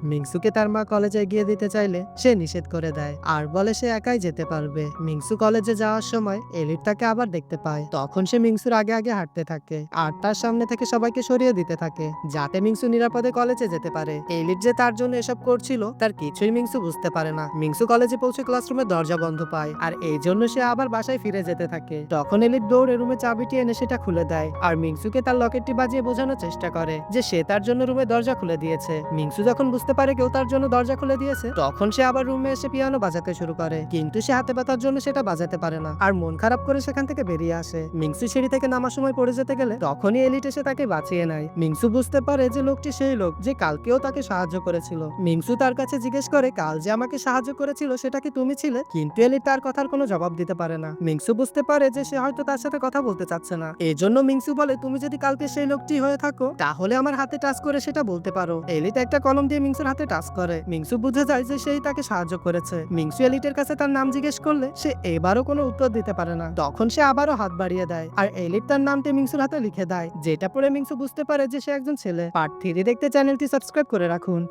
মিংসুকে তার মা কলেজে এগিয়ে দিতে চাইলে সে নিষেধ করে দেয় আর বলে সে একাই যেতে পারবে। মিংসু কলেজে যাওয়ার সময় এলিট তাকে আবার দেখতে পায়। তখন সে মিংসুর আগে আগে হাঁটতে থাকে আর তার সামনে থেকে সবাইকে সরিয়ে দিতে থাকে যাতে মিংসু নিরাপদে কলেজে যেতে পারে। এলিট যে তার জন্য এসব করছিল তার কিছুই মিংসু বুঝতে পারে না। মিংসু কলেজে পৌঁছে ক্লাসরুমের দরজা বন্ধ পায় আর এই জন্য সে আবার বাসায় ফিরে যেতে থাকে। তখন এলিট দৌড়ে রুমে চাবিটি এনে সেটা খুলে দেয় আর মিংসুকে তার লকেটটি বাজিয়ে বোঝানোর চেষ্টা করে যে সে তার জন্য রুমের দরজা খুলে দিয়েছে। মিংসু যখন বুঝতে পারে কেউ তার জন্য দরজা খুলে দিয়েছে তখন সে আবার রুমে এসে পিয়ানো বাজাতে শুরু করে, কিন্তু সে হাতে ব্যথার জন্য সেটা বাজাতে পারে না আর মন খারাপ করে সেখান থেকে বেরিয়ে আসে। মিংসু সিঁড়ি থেকে নামার সময় পড়ে যেতে গেলে তখনই এলিট এসে তাকে বাঁচিয়ে নেয়। মিংসু বুঝতে পারে যে লোকটি সেই লোক যে কালকেও তাকে সাহায্য করেছিল। মিংসু তার কাছে জিজ্ঞেস করে কাল যে আমাকে সাহায্য করেছিল সেটা কি তুমি ছিলে, কিন্তু এলিট তার কথার কোনো জবাব দিতে পারে না। মিংসু বুঝতে পারে যে সে হয়তো তার সাথে কথা বলতে চাচ্ছে না। এজন্য মিংসু বলে তুমি যদি কালকে সেই লোকটি হয়ে থাকো তাহলে আমার হাতে টাচ করে সেটা বলতে পারো। এলিট একটা কলম দিয়ে মিংসুর হাতে টাচ করে। মিংসু বুঝে যায় যে সেই তাকে সাহায্য করেছে। মিংসু এলিটের কাছে তার নাম জিজ্ঞেস করলে সে এবারও কোনো উত্তর দিতে পারে না। তখন সে আবারও হাত বাড়িয়ে দেয় আর এলিট তার নামটি মিংসুর হাতে লিখে দেয়, যেটা পড়ে মিংসু বুঝতে পারে যে সে একজন ছেলে। পার্ট 3 দেখতে চ্যানেলটি সাবস্ক্রাইব করে রাখুন।